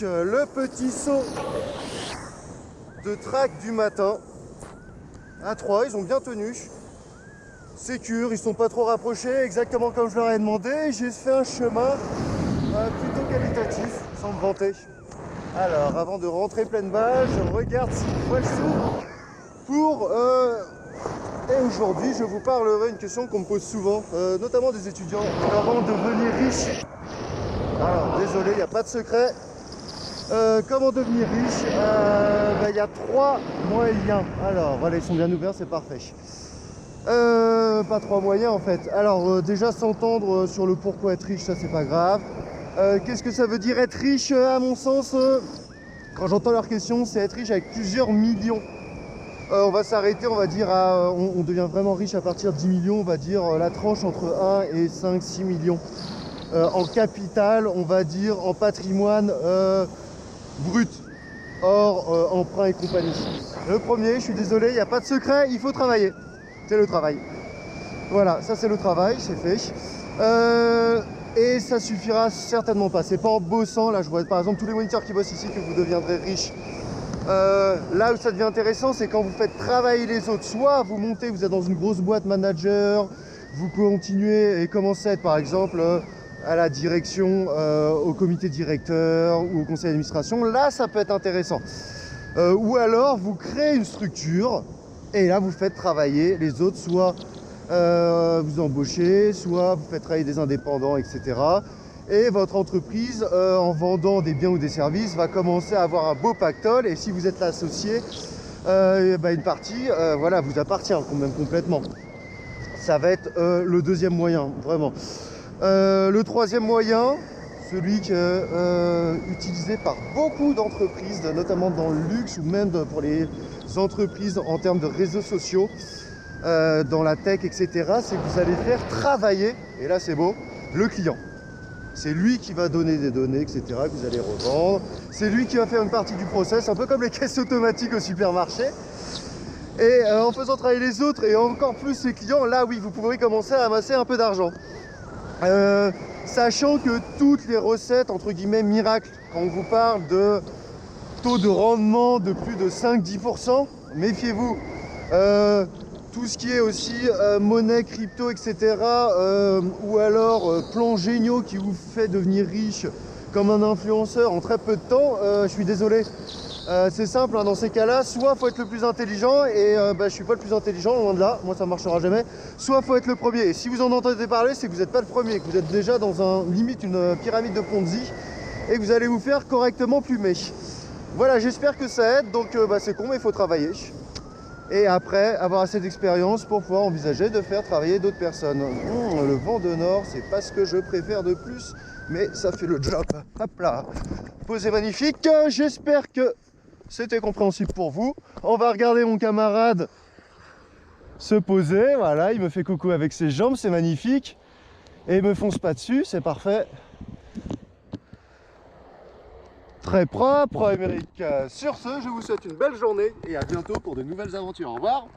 le petit saut de track du matin. À 3, ils ont bien tenu. Sécure, ils sont pas trop rapprochés, exactement comme je leur ai demandé. J'ai fait un chemin plutôt qualitatif, sans me vanter. Alors, avant de rentrer pleine balle, je regarde si le voile s'ouvre pour... Et aujourd'hui, je vous parlerai d'une question qu'on me pose souvent, notamment des étudiants, comment devenir riche. Alors, désolé, il n'y a pas de secret. Comment devenir riche? Il y a 3 moyens. Alors, voilà, ils sont bien ouverts, c'est parfait. Pas 3 moyens en fait. Alors, déjà s'entendre sur le pourquoi être riche, ça c'est pas grave. Qu'est-ce que ça veut dire être riche? À mon sens, quand j'entends leur question, c'est être riche avec plusieurs millions. On va s'arrêter, on va dire, on devient vraiment riche à partir de 10 millions, on va dire la tranche entre 1 et 5-6 millions. En capital, on va dire en patrimoine brut, hors emprunt et compagnie. Le premier, je suis désolé, il n'y a pas de secret, il faut travailler. C'est le travail. Voilà, ça c'est le travail, c'est fait. Et ça suffira certainement pas. C'est pas en bossant, là je vois par exemple tous les moniteurs qui bossent ici que vous deviendrez riche. Là où ça devient intéressant, c'est quand vous faites travailler les autres. Soit vous montez, vous êtes dans une grosse boîte manager, vous continuez et commencez à être par exemple à la direction, au comité directeur ou au conseil d'administration. Là, ça peut être intéressant. Ou alors, vous créez une structure et là, vous faites travailler les autres, soit vous embauchez, soit vous faites travailler des indépendants, etc. Et votre entreprise, en vendant des biens ou des services, va commencer à avoir un beau pactole. Et si vous êtes l'associé, une partie voilà, vous appartient même complètement. Ça va être le deuxième moyen, vraiment. Le troisième moyen, celui qui est utilisé par beaucoup d'entreprises, notamment dans le luxe ou même pour les entreprises en termes de réseaux sociaux, dans la tech, etc., c'est que vous allez faire travailler, et là c'est beau, le client. C'est lui qui va donner des données, etc., que vous allez revendre. C'est lui qui va faire une partie du process, un peu comme les caisses automatiques au supermarché. Et en faisant travailler les autres et encore plus les clients, là oui, vous pourrez commencer à amasser un peu d'argent. Sachant que toutes les recettes, entre guillemets, miracles, quand on vous parle de taux de rendement de plus de 5-10%, méfiez-vous. Tout ce qui est aussi monnaie, crypto, etc. Ou alors plan géniaux qui vous fait devenir riche comme un influenceur en très peu de temps, je suis désolé. C'est simple, hein, dans ces cas-là, soit il faut être le plus intelligent, et je suis pas le plus intelligent, loin de là, moi ça marchera jamais, soit il faut être le premier. Et si vous en entendez parler, c'est que vous n'êtes pas le premier, que vous êtes déjà dans limite une pyramide de Ponzi, et que vous allez vous faire correctement plumer. Voilà, j'espère que ça aide, donc c'est con, mais il faut travailler. Et après, avoir assez d'expérience pour pouvoir envisager de faire travailler d'autres personnes. Le vent de nord, c'est pas ce que je préfère de plus, mais ça fait le job. Hop là, posé magnifique, j'espère que c'était compréhensible pour vous. On va regarder mon camarade se poser, voilà, il me fait coucou avec ses jambes, c'est magnifique. Et il me fonce pas dessus, c'est parfait. Très propre, Émeric. Sur ce, je vous souhaite une belle journée et à bientôt pour de nouvelles aventures. Au revoir.